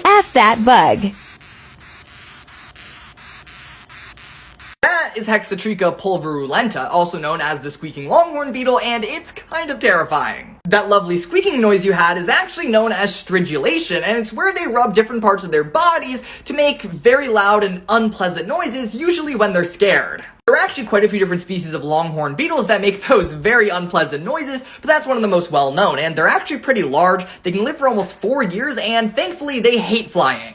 F that bug. That is Hexatricha pulverulenta, also known as the squeaking longhorn beetle, and it's kind of terrifying. That lovely squeaking noise you had is actually known as stridulation, and it's where they rub different parts of their bodies to make very loud and unpleasant noises, usually when they're scared. There are actually quite a few different species of longhorn beetles that make those very unpleasant noises, but that's one of the most well known, and they're actually pretty large. They can live for almost 4 years, and thankfully they hate flying.